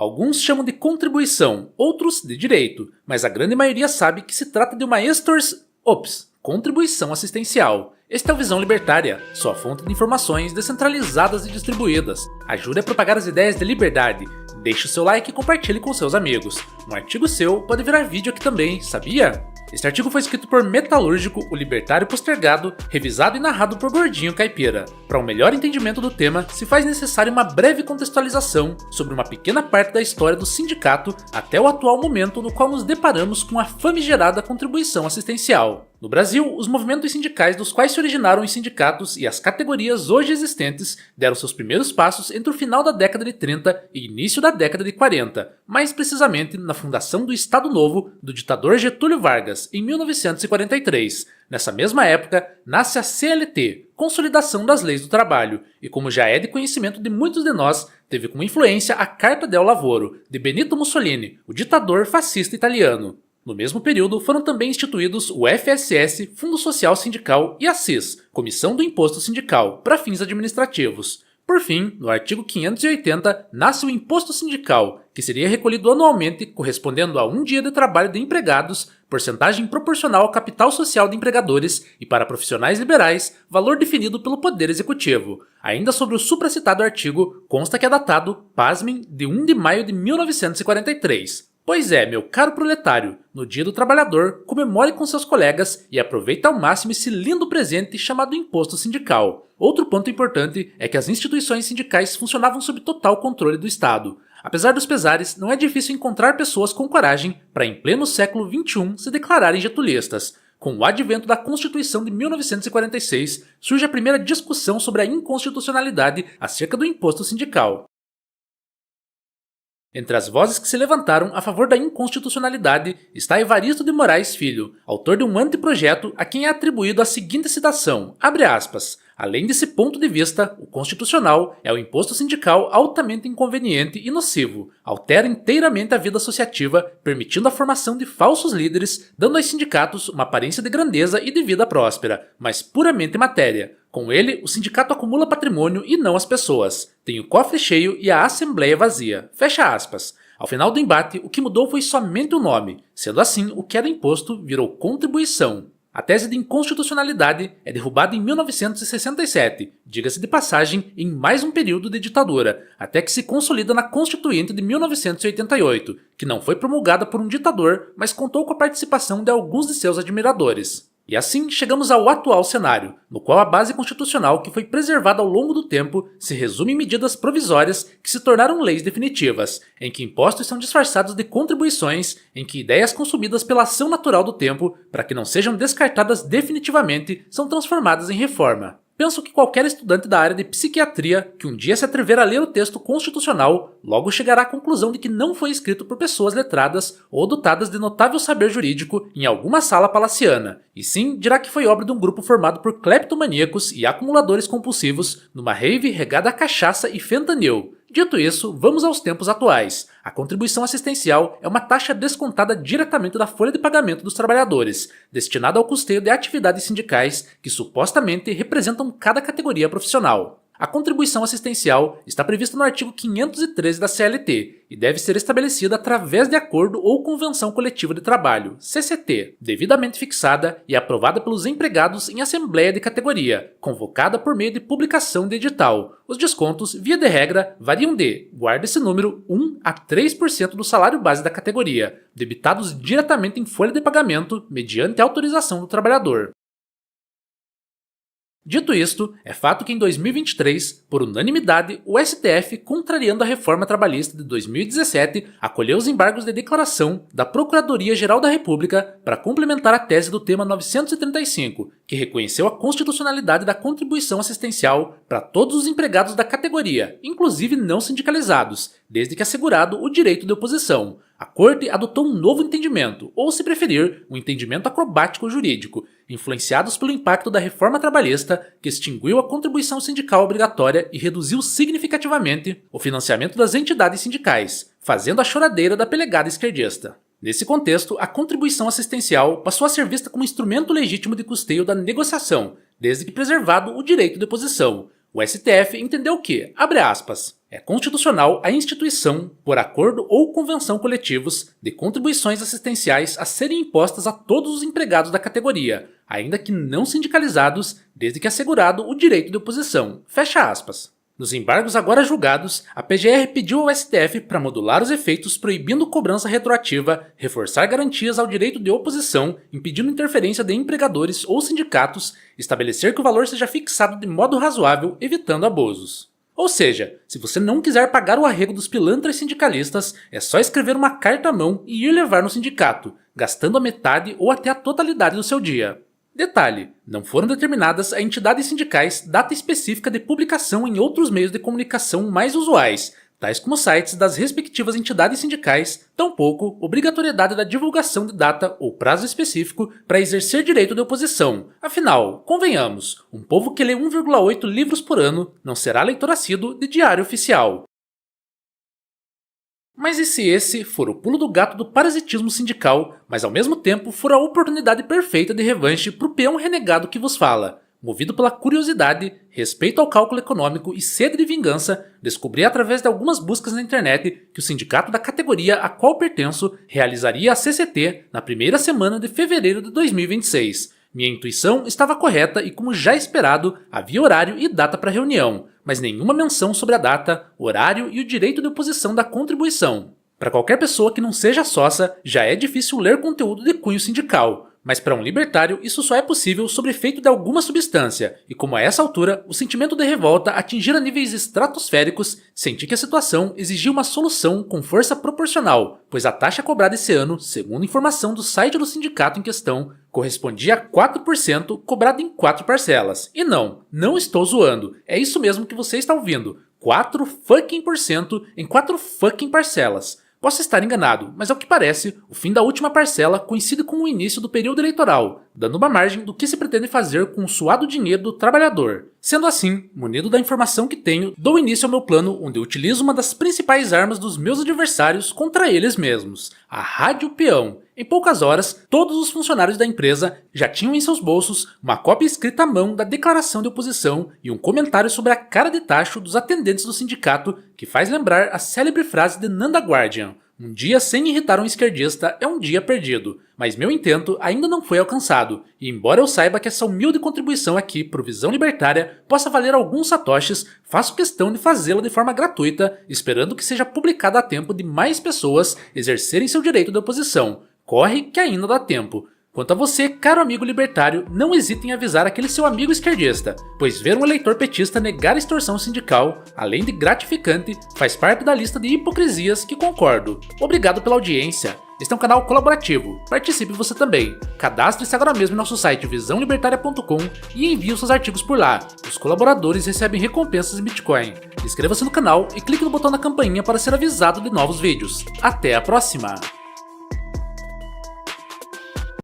Alguns chamam de contribuição, outros de direito, mas a grande maioria sabe que se trata de uma contribuição assistencial. Este é o Visão Libertária, sua fonte de informações descentralizadas e distribuídas. Ajude a propagar as ideias de liberdade. Deixe o seu like e compartilhe com seus amigos. Um artigo seu pode virar vídeo aqui também, sabia? Este artigo foi escrito por Metalúrgico, o Libertário Postergado, revisado e narrado por Gordinho Caipira. Para um melhor entendimento do tema, se faz necessário uma breve contextualização sobre uma pequena parte da história do sindicato até o atual momento no qual nos deparamos com a famigerada contribuição assistencial. No Brasil, os movimentos sindicais dos quais se originaram os sindicatos e as categorias hoje existentes deram seus primeiros passos entre o final da década de 30 e início da década de 40, mais precisamente na fundação do Estado Novo do ditador Getúlio Vargas, em 1943. Nessa mesma época, nasce a CLT, Consolidação das Leis do Trabalho, e como já é de conhecimento de muitos de nós, teve como influência a Carta del Lavoro, de Benito Mussolini, o ditador fascista italiano. No mesmo período, foram também instituídos o FSS, Fundo Social Sindical, e a CIS, Comissão do Imposto Sindical, para fins administrativos. Por fim, no artigo 580, nasce o Imposto Sindical, que seria recolhido anualmente, correspondendo a um dia de trabalho de empregados, porcentagem proporcional ao capital social de empregadores e, para profissionais liberais, valor definido pelo Poder Executivo. Ainda sobre o supracitado artigo, consta que é datado, pasmem, de 1 de maio de 1943. Pois é, meu caro proletário, no Dia do Trabalhador, comemore com seus colegas e aproveite ao máximo esse lindo presente chamado Imposto Sindical. Outro ponto importante é que as instituições sindicais funcionavam sob total controle do Estado. Apesar dos pesares, não é difícil encontrar pessoas com coragem para, em pleno século XXI, se declararem getulistas. Com o advento da Constituição de 1946, surge a primeira discussão sobre a inconstitucionalidade acerca do imposto sindical. Entre as vozes que se levantaram a favor da inconstitucionalidade está Evaristo de Moraes Filho, autor de um anteprojeto a quem é atribuído a seguinte citação, abre aspas, além desse ponto de vista, o constitucional é o imposto sindical altamente inconveniente e nocivo, altera inteiramente a vida associativa, permitindo a formação de falsos líderes, dando aos sindicatos uma aparência de grandeza e de vida próspera, mas puramente matéria. Com ele, o sindicato acumula patrimônio e não as pessoas. Tem o cofre cheio e a assembleia vazia. Fecha aspas. Ao final do embate, o que mudou foi somente o nome. Sendo assim, o que era imposto virou contribuição. A tese de inconstitucionalidade é derrubada em 1967, diga-se de passagem, em mais um período de ditadura, até que se consolida na Constituinte de 1988, que não foi promulgada por um ditador, mas contou com a participação de alguns de seus admiradores. E assim chegamos ao atual cenário, no qual a base constitucional que foi preservada ao longo do tempo se resume em medidas provisórias que se tornaram leis definitivas, em que impostos são disfarçados de contribuições, em que ideias consumidas pela ação natural do tempo, para que não sejam descartadas definitivamente, são transformadas em reforma. Penso que qualquer estudante da área de psiquiatria que um dia se atrever a ler o texto constitucional logo chegará à conclusão de que não foi escrito por pessoas letradas ou dotadas de notável saber jurídico em alguma sala palaciana, e sim dirá que foi obra de um grupo formado por cleptomaníacos e acumuladores compulsivos numa rave regada a cachaça e fentanil. Dito isso, vamos aos tempos atuais. A contribuição assistencial é uma taxa descontada diretamente da folha de pagamento dos trabalhadores, destinada ao custeio de atividades sindicais que supostamente representam cada categoria profissional. A contribuição assistencial está prevista no artigo 513 da CLT e deve ser estabelecida através de acordo ou convenção coletiva de trabalho, CCT, devidamente fixada e aprovada pelos empregados em assembleia de categoria, convocada por meio de publicação de edital. Os descontos, via de regra, variam de, guarda esse número, 1 a 3% do salário base da categoria, debitados diretamente em folha de pagamento mediante autorização do trabalhador. Dito isto, é fato que em 2023, por unanimidade, o STF, contrariando a reforma trabalhista de 2017, acolheu os embargos de declaração da Procuradoria-Geral da República para complementar a tese do tema 935, que reconheceu a constitucionalidade da contribuição assistencial para todos os empregados da categoria, inclusive não sindicalizados, desde que assegurado o direito de oposição. A Corte adotou um novo entendimento, ou se preferir, um entendimento acrobático jurídico, influenciados pelo impacto da reforma trabalhista que extinguiu a contribuição sindical obrigatória e reduziu significativamente o financiamento das entidades sindicais, fazendo a choradeira da pelegada esquerdista. Nesse contexto, a contribuição assistencial passou a ser vista como instrumento legítimo de custeio da negociação, desde que preservado o direito de oposição. O STF entendeu que, abre aspas, É constitucional a instituição, por acordo ou convenção coletivos, de contribuições assistenciais a serem impostas a todos os empregados da categoria, ainda que não sindicalizados, desde que assegurado o direito de oposição. Fecha aspas. Nos embargos agora julgados, a PGR pediu ao STF para modular os efeitos proibindo cobrança retroativa, reforçar garantias ao direito de oposição, impedindo interferência de empregadores ou sindicatos, estabelecer que o valor seja fixado de modo razoável, evitando abusos. Ou seja, se você não quiser pagar o arrego dos pilantras sindicalistas, é só escrever uma carta à mão e ir levar no sindicato, gastando a metade ou até a totalidade do seu dia. Detalhe, não foram determinadas a entidades sindicais data específica de publicação em outros meios de comunicação mais usuais, tais como sites das respectivas entidades sindicais, tampouco obrigatoriedade da divulgação de data ou prazo específico para exercer direito de oposição. Afinal, convenhamos, um povo que lê 1,8 livros por ano não será leitor assíduo de diário oficial. Mas e se esse for o pulo do gato do parasitismo sindical, mas ao mesmo tempo for a oportunidade perfeita de revanche para o peão renegado que vos fala? Movido pela curiosidade, respeito ao cálculo econômico e sede de vingança, descobri através de algumas buscas na internet que o sindicato da categoria a qual pertenço realizaria a CCT na primeira semana de fevereiro de 2026. Minha intuição estava correta e, como já esperado, havia horário e data para a reunião, mas nenhuma menção sobre a data, horário e o direito de oposição da contribuição. Para qualquer pessoa que não seja sócia, já é difícil ler conteúdo de cunho sindical, mas para um libertário isso só é possível sob efeito de alguma substância, e como a essa altura o sentimento de revolta atingira níveis estratosféricos, senti que a situação exigia uma solução com força proporcional, pois a taxa cobrada esse ano, segundo informação do site do sindicato em questão, correspondia a 4% cobrado em 4 parcelas. E não estou zoando, é isso mesmo que você está ouvindo, 4% em 4 parcelas. Posso estar enganado, mas ao que parece, o fim da última parcela coincide com o início do período eleitoral, dando uma margem do que se pretende fazer com o suado dinheiro do trabalhador. Sendo assim, munido da informação que tenho, dou início ao meu plano onde utilizo uma das principais armas dos meus adversários contra eles mesmos, a Rádio Peão. Em poucas horas, todos os funcionários da empresa já tinham em seus bolsos uma cópia escrita à mão da declaração de oposição e um comentário sobre a cara de tacho dos atendentes do sindicato que faz lembrar a célebre frase de Nanda Guardian: "Um dia sem irritar um esquerdista é um dia perdido", mas meu intento ainda não foi alcançado, e embora eu saiba que essa humilde contribuição aqui pro Visão Libertária possa valer alguns satoshis, faço questão de fazê-la de forma gratuita, esperando que seja publicada a tempo de mais pessoas exercerem seu direito de oposição. Corre que ainda dá tempo. Quanto a você, caro amigo libertário, não hesite em avisar aquele seu amigo esquerdista, pois ver um eleitor petista negar a extorsão sindical, além de gratificante, faz parte da lista de hipocrisias que concordo. Obrigado pela audiência. Este é um canal colaborativo, participe você também. Cadastre-se agora mesmo em nosso site visãolibertaria.com e envie os seus artigos por lá. Os colaboradores recebem recompensas em Bitcoin. Inscreva-se no canal e clique no botão da campainha para ser avisado de novos vídeos. Até a próxima!